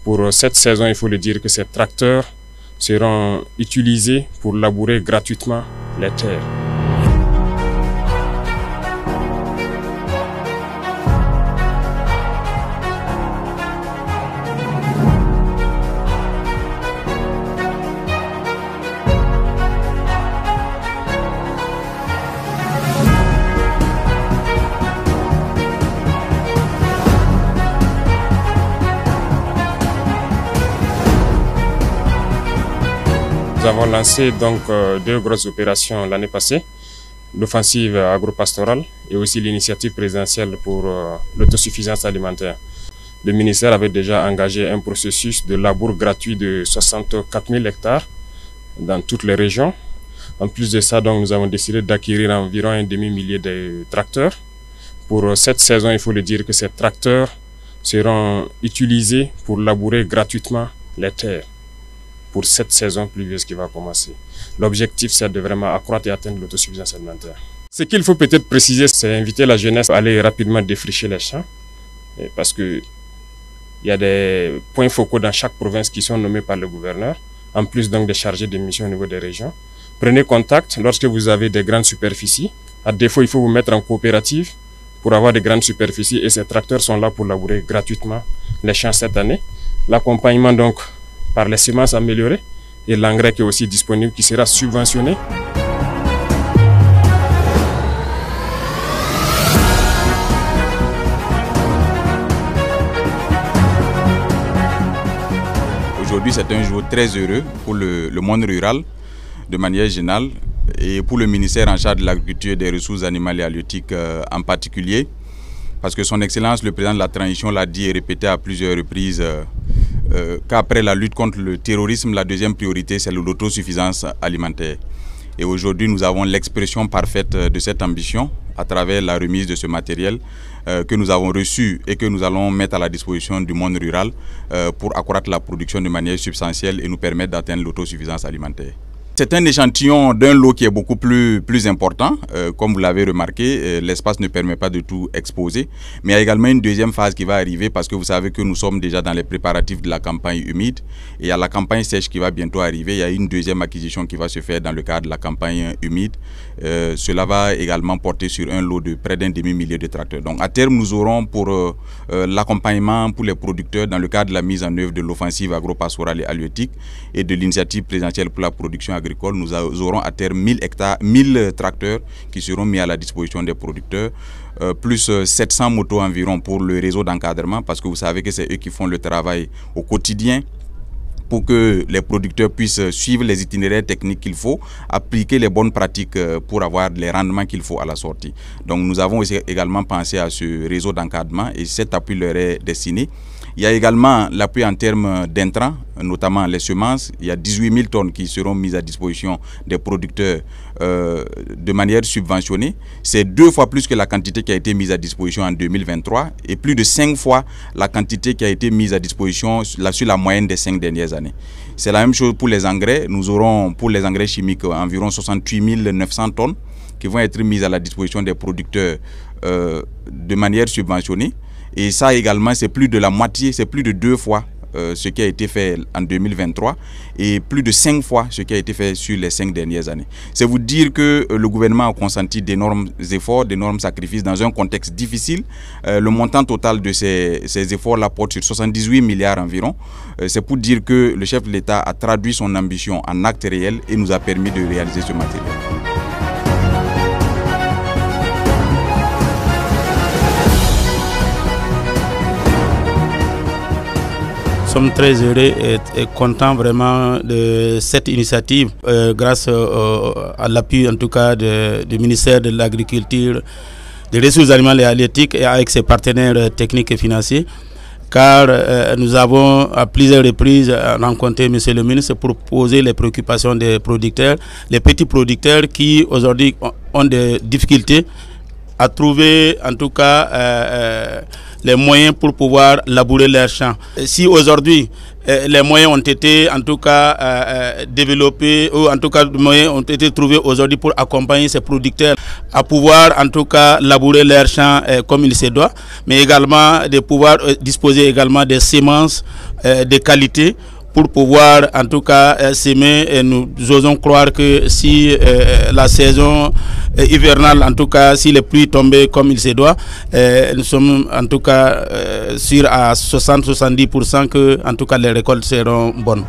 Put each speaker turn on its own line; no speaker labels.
Pour cette saison, il faut le dire que ces tracteurs seront utilisés pour labourer gratuitement les terres. Nous avons lancé donc deux grosses opérations l'année passée, l'offensive agro-pastorale et aussi l'initiative présidentielle pour l'autosuffisance alimentaire. Le ministère avait déjà engagé un processus de labour gratuit de 64 000 hectares dans toutes les régions. En plus de ça, donc, nous avons décidé d'acquérir environ un demi-millier de tracteurs. Pour cette saison, il faut le dire que ces tracteurs seront utilisés pour labourer gratuitement les terres pour cette saison pluvieuse qui va commencer. L'objectif, c'est de vraiment accroître et atteindre l'autosuffisance alimentaire. Ce qu'il faut peut-être préciser, c'est inviter la jeunesse à aller rapidement défricher les champs, parce que il y a des points focaux dans chaque province qui sont nommés par le gouverneur, en plus donc des chargés de mission au niveau des régions. Prenez contact lorsque vous avez des grandes superficies. À défaut, il faut vous mettre en coopérative pour avoir des grandes superficies et ces tracteurs sont là pour labourer gratuitement les champs cette année. L'accompagnement donc par les semences améliorées et l'engrais qui est aussi disponible, qui sera subventionné.
Aujourd'hui, c'est un jour très heureux pour le monde rural, de manière générale, et pour le ministère en charge de l'agriculture et des ressources animales et halieutiques en particulier, parce que son Excellence, le président de la transition, l'a dit et répété à plusieurs reprises, qu'après la lutte contre le terrorisme, la deuxième priorité, c'est l'autosuffisance alimentaire. Et aujourd'hui, nous avons l'expression parfaite de cette ambition à travers la remise de ce matériel que nous avons reçu et que nous allons mettre à la disposition du monde rural pour accroître la production de manière substantielle et nous permettre d'atteindre l'autosuffisance alimentaire. C'est un échantillon d'un lot qui est beaucoup plus important. Comme vous l'avez remarqué, l'espace ne permet pas de tout exposer. Mais il y a également une deuxième phase qui va arriver parce que vous savez que nous sommes déjà dans les préparatifs de la campagne humide. Et il y a la campagne sèche qui va bientôt arriver. Il y a une deuxième acquisition qui va se faire dans le cadre de la campagne humide. Cela va également porter sur un lot de près d'un demi-millier de tracteurs. Donc à terme, nous aurons pour l'accompagnement pour les producteurs dans le cadre de la mise en œuvre de l'offensive agro-pastorale et halieutique et de l'initiative présidentielle pour la production agricole. Nous aurons à terme 1000 tracteurs qui seront mis à la disposition des producteurs, plus 700 motos environ pour le réseau d'encadrement, parce que vous savez que c'est eux qui font le travail au quotidien pour que les producteurs puissent suivre les itinéraires techniques qu'il faut, appliquer les bonnes pratiques pour avoir les rendements qu'il faut à la sortie. Donc nous avons aussi également pensé à ce réseau d'encadrement et cet appui leur est destiné. Il y a également l'appui en termes d'intrants, notamment les semences. Il y a 18 000 tonnes qui seront mises à disposition des producteurs de manière subventionnée. C'est 2 fois plus que la quantité qui a été mise à disposition en 2023 et plus de 5 fois la quantité qui a été mise à disposition sur la moyenne des 5 dernières années. C'est la même chose pour les engrais. Nous aurons pour les engrais chimiques environ 68 900 tonnes qui vont être mises à la disposition des producteurs de manière subventionnée. Et ça également, c'est plus de la moitié, c'est plus de 2 fois ce qui a été fait en 2023 et plus de 5 fois ce qui a été fait sur les 5 dernières années. C'est vous dire que le gouvernement a consenti d'énormes efforts, d'énormes sacrifices dans un contexte difficile. Le montant total de ces efforts-là porte sur 78 milliards environ. C'est pour dire que le chef de l'État a traduit son ambition en actes réels et nous a permis de réaliser ce matériel.
Nous sommes très heureux et contents vraiment de cette initiative grâce à l'appui en tout cas du ministère de l'Agriculture, des Ressources animales et halieutiques et avec ses partenaires techniques et financiers. Car nous avons à plusieurs reprises rencontré M. le ministre pour poser les préoccupations des producteurs, les petits producteurs qui aujourd'hui ont des difficultés à trouver en tout cas les moyens pour pouvoir labourer leurs champs. Si aujourd'hui les moyens ont été en tout cas développés, ou en tout cas les moyens ont été trouvés aujourd'hui pour accompagner ces producteurs à pouvoir en tout cas labourer leurs champs comme il se doit, mais également de pouvoir disposer également des semences de qualité pour pouvoir en tout cas s'aimer, et nous osons croire que si la saison hivernale, en tout cas si les pluies tombaient comme il se doit, nous sommes en tout cas sûrs à 60-70% que en tout cas les récoltes seront bonnes.